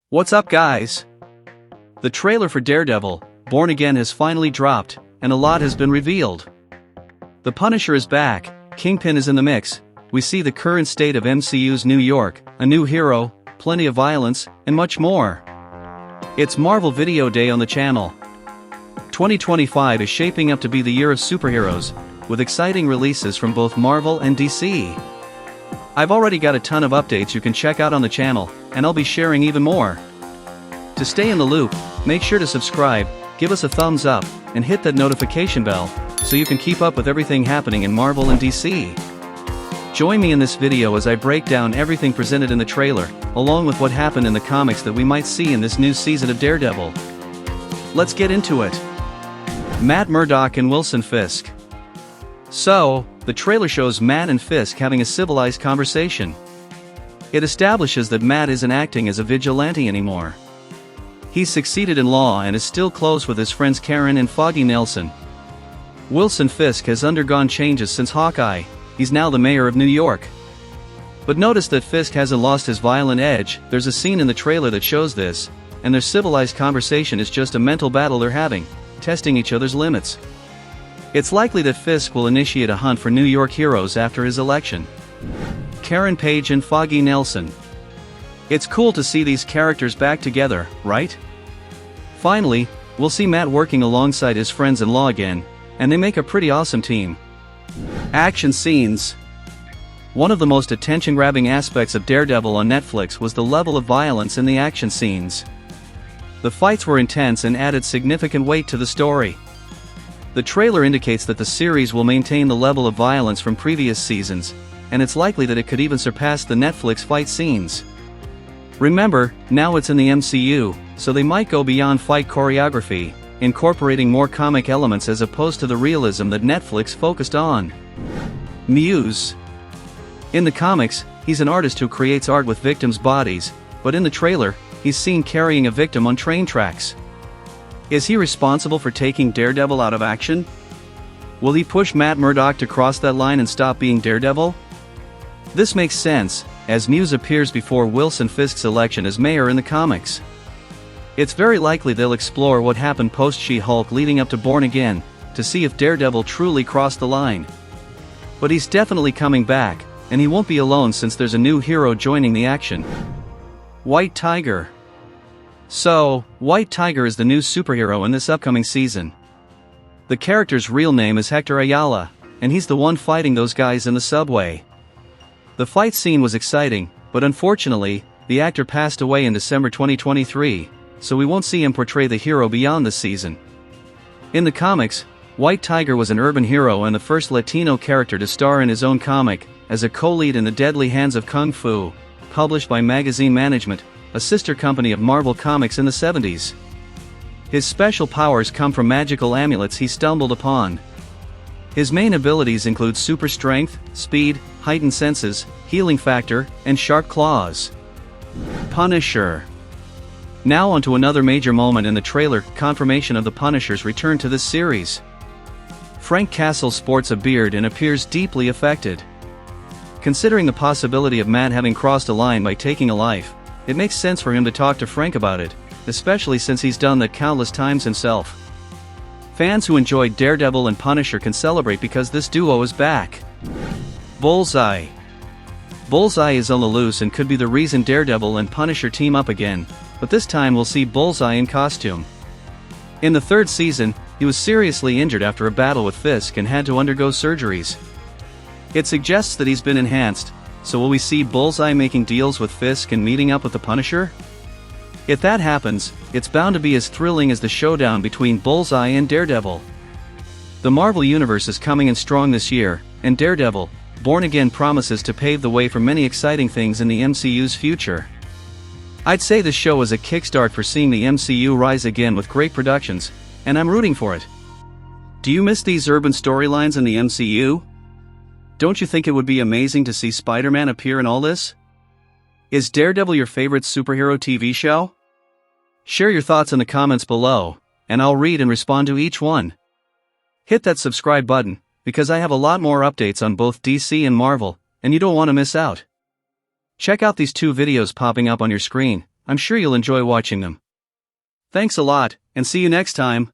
What's up, guys? The trailer for Daredevil, Born Again has finally dropped, and a lot has been revealed. The Punisher is back, Kingpin is in the mix, we see the current state of MCU's New York, a new hero, plenty of violence, and much more. It's Marvel Video Day on the channel. 2025 is shaping up to be the year of superheroes, with exciting releases from both Marvel and DC. I've already got a ton of updates you can check out on the channel, and I'll be sharing even more. To stay in the loop, make sure to subscribe, give us a thumbs up, and hit that notification bell, so you can keep up with everything happening in Marvel and DC. Join me in this video as I break down everything presented in the trailer, along with what happened in the comics that we might see in this new season of Daredevil. Let's get into it. Matt Murdock and Wilson Fisk. So, the trailer shows Matt and Fisk having a civilized conversation. It establishes that Matt isn't acting as a vigilante anymore. He's succeeded in law and is still close with his friends Karen and Foggy Nelson. Wilson Fisk has undergone changes since Hawkeye, he's now the mayor of New York. But notice that Fisk hasn't lost his violent edge, there's a scene in the trailer that shows this, and their civilized conversation is just a mental battle they're having, testing each other's limits. It's likely that Fisk will initiate a hunt for New York heroes after his election. Karen Page and Foggy Nelson. It's cool to see these characters back together, right? Finally, we'll see Matt working alongside his friends-in-law again, and they make a pretty awesome team. Action scenes. One of the most attention-grabbing aspects of Daredevil on Netflix was the level of violence in the action scenes. The fights were intense and added significant weight to the story. The trailer indicates that the series will maintain the level of violence from previous seasons, and it's likely that it could even surpass the Netflix fight scenes. Remember, now it's in the MCU, so they might go beyond fight choreography, incorporating more comic elements as opposed to the realism that Netflix focused on. Muse. In the comics, he's an artist who creates art with victims' bodies, but in the trailer, he's seen carrying a victim on train tracks. Is he responsible for taking Daredevil out of action? Will he push Matt Murdock to cross that line and stop being Daredevil? This makes sense, as Muse appears before Wilson Fisk's election as mayor in the comics. It's very likely they'll explore what happened post-She-Hulk leading up to Born Again, to see if Daredevil truly crossed the line. But he's definitely coming back, and he won't be alone since there's a new hero joining the action. White Tiger. So, White Tiger is the new superhero in this upcoming season. The character's real name is Hector Ayala, and he's the one fighting those guys in the subway. The fight scene was exciting, but unfortunately, the actor passed away in December 2023, so we won't see him portray the hero beyond this season. In the comics, White Tiger was an urban hero and the first Latino character to star in his own comic, as a co-lead in The Deadly Hands of Kung Fu, published by Magazine Management, a sister company of Marvel Comics in the 70s. His special powers come from magical amulets he stumbled upon. His main abilities include super strength, speed, heightened senses, healing factor, and sharp claws. Punisher. Now onto another major moment in the trailer, confirmation of the Punisher's return to this series. Frank Castle sports a beard and appears deeply affected. Considering the possibility of Matt having crossed a line by taking a life, it makes sense for him to talk to Frank about it, especially since he's done that countless times himself. Fans who enjoyed Daredevil and Punisher can celebrate because this duo is back. Bullseye. Bullseye is on the loose and could be the reason Daredevil and Punisher team up again, but this time we'll see Bullseye in costume. In the third season, he was seriously injured after a battle with Fisk and had to undergo surgeries. It suggests that he's been enhanced, so will we see Bullseye making deals with Fisk and meeting up with the Punisher? If that happens, it's bound to be as thrilling as the showdown between Bullseye and Daredevil. The Marvel Universe is coming in strong this year, and Daredevil, Born Again promises to pave the way for many exciting things in the MCU's future. I'd say this show is a kickstart for seeing the MCU rise again with great productions, and I'm rooting for it. Do you miss these urban storylines in the MCU? Don't you think it would be amazing to see Spider-Man appear in all this? Is Daredevil your favorite superhero TV show? Share your thoughts in the comments below, and I'll read and respond to each one. Hit that subscribe button, because I have a lot more updates on both DC and Marvel, and you don't want to miss out. Check out these two videos popping up on your screen. I'm sure you'll enjoy watching them. Thanks a lot, and see you next time.